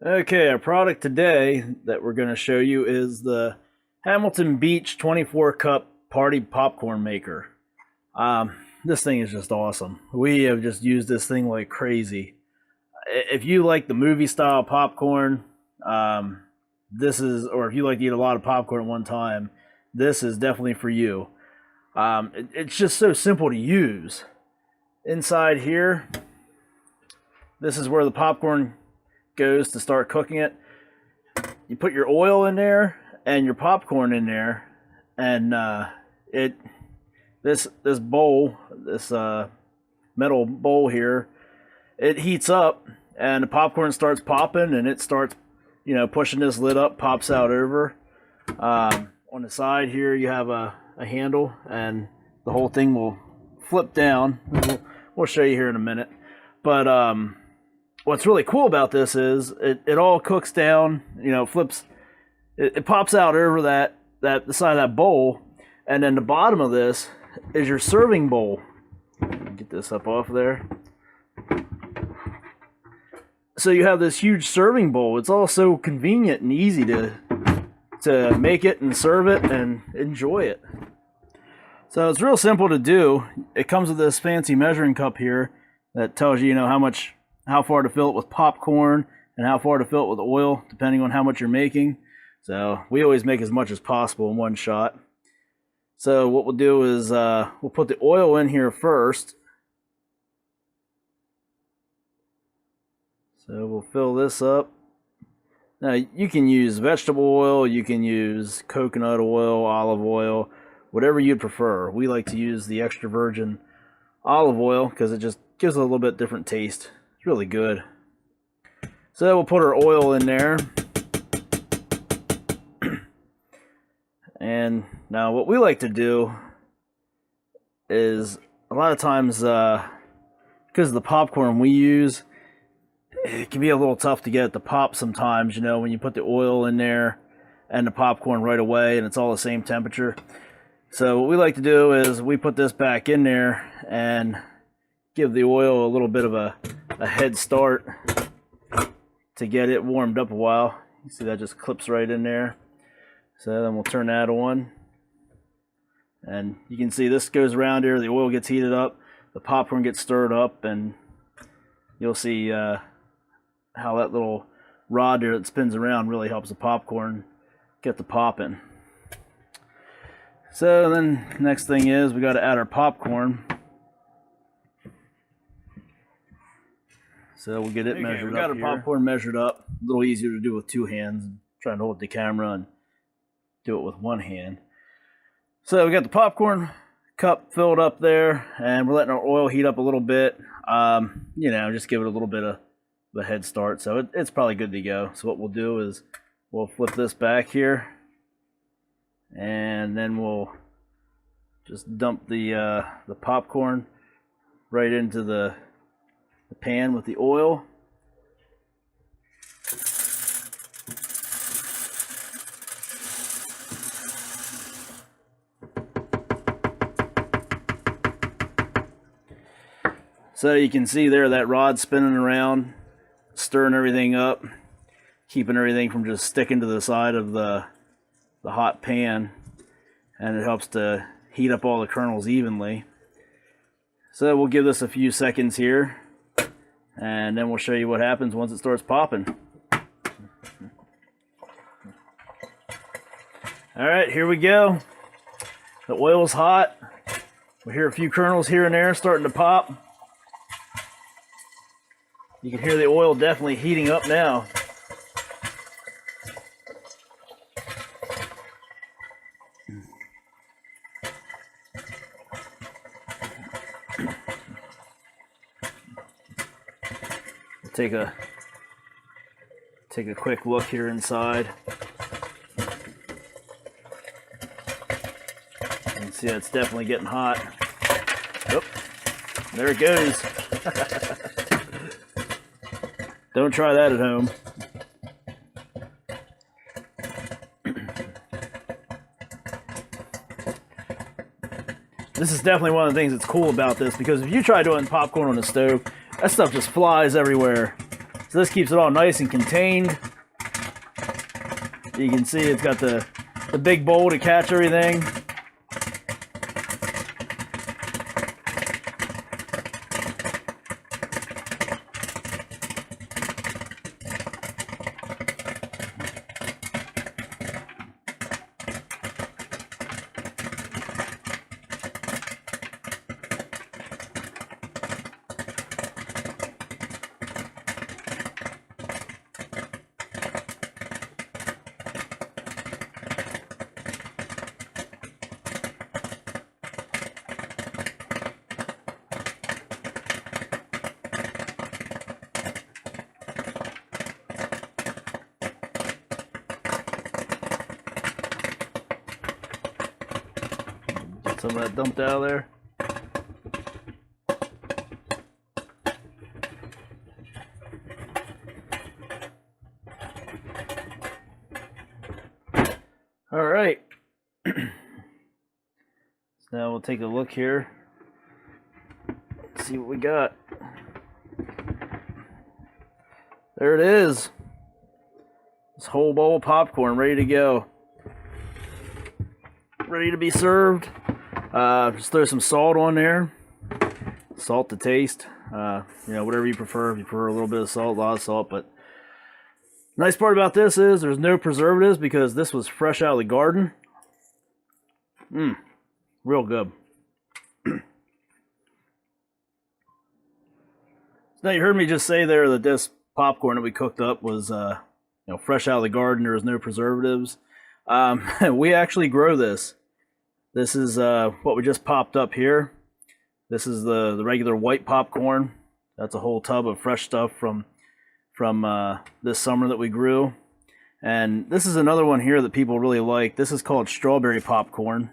Okay, our product today that we're going to show you is the Hamilton Beach 24 cup party popcorn maker. This thing is just awesome. We have just used this thing like crazy. If you like the movie style popcorn, or if you like to eat a lot of popcorn at one time, this is definitely for you. It's just so simple to use. Inside here, this is where the popcorn goes to start cooking it. You put your oil in there and your popcorn in there, and this bowl, this metal bowl here, it heats up and the popcorn starts popping, and it starts, pushing this lid up, pops out over. On the side here, you have a handle, and the whole thing will flip down. We'll show you here in a minute. But what's really cool about this is it all cooks down, flips, it pops out over the side of that bowl, and then the bottom of this is your serving bowl. Get this up off there. So you have this huge serving bowl. It's all so convenient and easy to make it and serve it and enjoy it. So it's real simple to do. It comes with this fancy measuring cup here that tells you, how far to fill it with popcorn and how far to fill it with oil, depending on how much you're making. So we always make as much as possible in one shot. So what we'll do is we'll put the oil in here first. So we'll fill this up. Now you can use vegetable oil, you can use coconut oil, olive oil, whatever you'd prefer. We like to use the extra virgin olive oil because it just gives it a little bit different taste. It's really good. So we'll put our oil in there. And now what we like to do is, a lot of times, because of the popcorn we use, it can be a little tough to get it to pop sometimes, when you put the oil in there and the popcorn right away and it's all the same temperature. So what we like to do is we put this back in there and give the oil a little bit of a head start to get it warmed up a while. You see that just clips right in there. So then we'll turn that on. And you can see this goes around here, the oil gets heated up, the popcorn gets stirred up, and you'll see how that little rod there that spins around really helps the popcorn get the popping. So then next thing is we got to add our popcorn. So we'll get it measured up. We got our popcorn measured up. A little easier to do with two hands. Trying to hold the camera and do it with one hand. So we got the popcorn cup filled up there, and we're letting our oil heat up a little bit. Just give it a little bit of a head start. So it's probably good to go. So what we'll do is we'll flip this back here, and then we'll just dump the popcorn right into the pan with the oil. So you can see there that rod spinning around, stirring everything up, keeping everything from just sticking to the side of the hot pan, and it helps to heat up all the kernels evenly. So we'll give this a few seconds here, and then we'll show you what happens once it starts popping. Alright, here we go. The oil's hot. We hear a few kernels here and there starting to pop. You can hear the oil definitely heating up now. Take a quick look here inside. You can see it's definitely getting hot. Oh, there it goes. Don't try that at home. This is definitely one of the things that's cool about this, because if you try doing popcorn on the stove, that stuff just flies everywhere. So this keeps it all nice and contained. You can see it's got the big bowl to catch everything. Get some of that dumped out of there. All right. So now we'll take a look here. Let's see what we got. There it is. This whole bowl of popcorn ready to go. Ready to be served. Just throw some salt on there. Salt to taste. Whatever you prefer. If you prefer a little bit of salt, a lot of salt. But the nice part about this is there's no preservatives because this was fresh out of the garden. Real good. Now you heard me just say there that this popcorn that we cooked up was fresh out of the garden. There was no preservatives. We actually grow this. This is what we just popped up here. This is the regular white popcorn. That's a whole tub of fresh stuff from this summer that we grew. And this is another one here that people really like. This is called strawberry popcorn.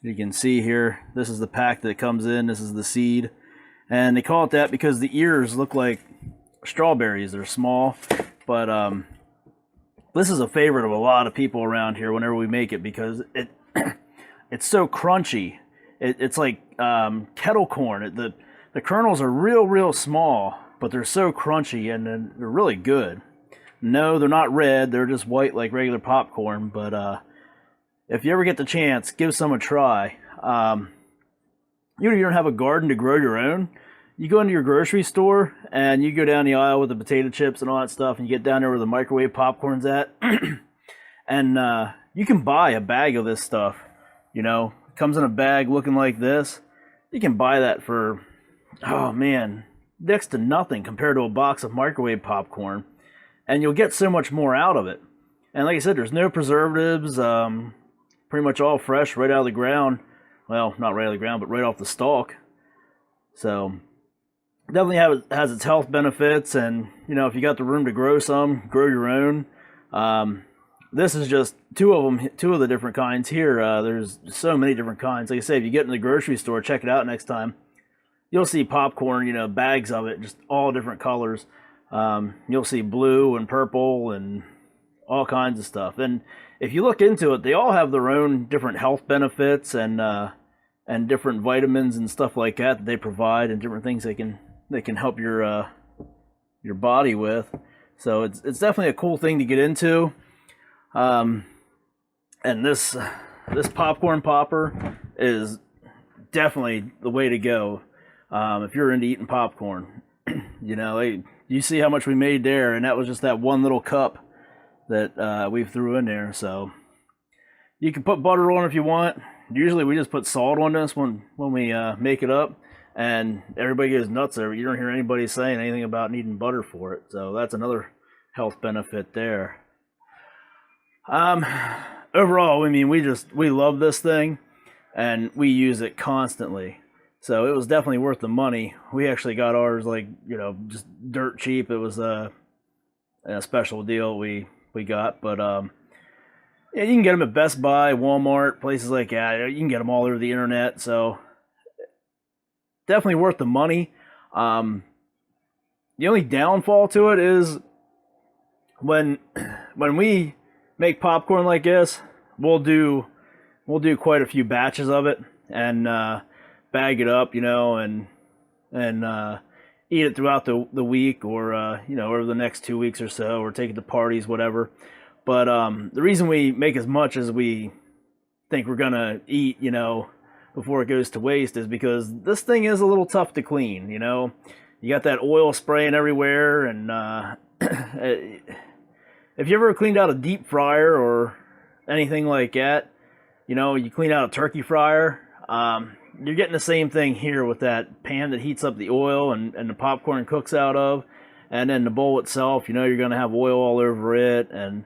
You can see here, this is the pack that it comes in. This is the seed. And they call it that because the ears look like strawberries. They're small. But this is a favorite of a lot of people around here whenever we make it because it's so crunchy. It's like kettle corn. The kernels are real small, but they're so crunchy and they're really good. No, they're not red. They're just white like regular popcorn. But if you ever get the chance, give some a try. You don't have a garden to grow your own. You go into your grocery store and you go down the aisle with the potato chips and all that stuff, and you get down there where the microwave popcorn's at, and you can buy a bag of this stuff. It comes in a bag looking like this. You can buy that for, oh man, next to nothing compared to a box of microwave popcorn, and you'll get so much more out of it. And like I said, there's no preservatives, pretty much all fresh right out of the ground. Well, not right out of the ground, but right off the stalk. So definitely has its health benefits, and if you got the room to grow some, grow your own. This is just two of the different kinds here. There's so many different kinds. Like I say, if you get in the grocery store, check it out next time. You'll see popcorn, bags of it, just all different colors. You'll see blue and purple and all kinds of stuff. And if you look into it, they all have their own different health benefits and different vitamins and stuff like that they provide, and different things they can help your body with. So it's definitely a cool thing to get into. And this popcorn popper is definitely the way to go. If you're into eating popcorn, you see how much we made there, and that was just that one little cup that we threw in there. So you can put butter on if you want. Usually we just put salt on this when we make it up, and everybody goes nuts there. You don't hear anybody saying anything about needing butter for it. So that's another health benefit there. Overall, I mean, we love this thing, and we use it constantly. So it was definitely worth the money. We actually got ours just dirt cheap. It was a special deal we got, but yeah, you can get them at Best Buy, Walmart, places like that. You can get them all over the internet. So definitely worth the money. The only downfall to it is when we make popcorn like this, we'll do quite a few batches of it and bag it up, and eat it throughout the week, or you know, over the next 2 weeks or so, or take it to parties, whatever. But the reason we make as much as we think we're gonna eat, you know, before it goes to waste, is because this thing is a little tough to clean. You know, you got that oil spraying everywhere, and if you ever cleaned out a deep fryer or anything like that, you know, you clean out a turkey fryer, you're getting the same thing here with that pan that heats up the oil and the popcorn cooks out of, and then the bowl itself, you know, you're going to have oil all over it, and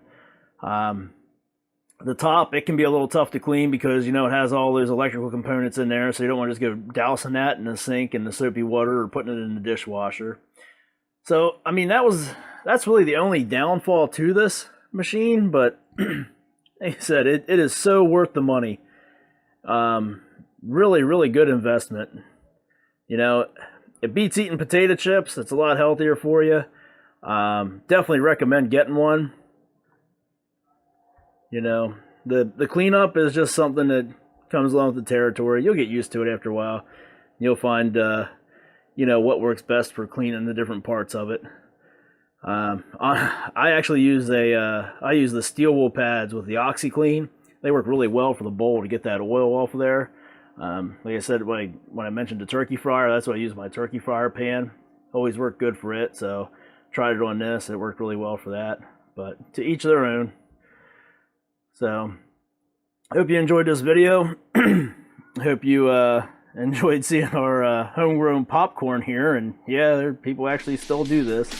the top, it can be a little tough to clean because, you know, it has all those electrical components in there, so you don't want to just go dousing that in the sink in the soapy water or putting it in the dishwasher. So, I mean, that's really the only downfall to this machine, but like I said, it is so worth the money. Really, really good investment. You know, it beats eating potato chips. It's a lot healthier for you. Definitely recommend getting one. You know, the cleanup is just something that comes along with the territory. You'll get used to it after a while. You'll find, you know, what works best for cleaning the different parts of it. I actually use I use the steel wool pads with the OxyClean. They work really well for the bowl to get that oil off of there. Like I said, when I mentioned the turkey fryer, that's what I use my turkey fryer pan. Always worked good for it, so tried it on this. It worked really well for that. But to each their own. So, I hope you enjoyed this video. I hope you enjoyed seeing our homegrown popcorn here. And yeah, people actually still do this.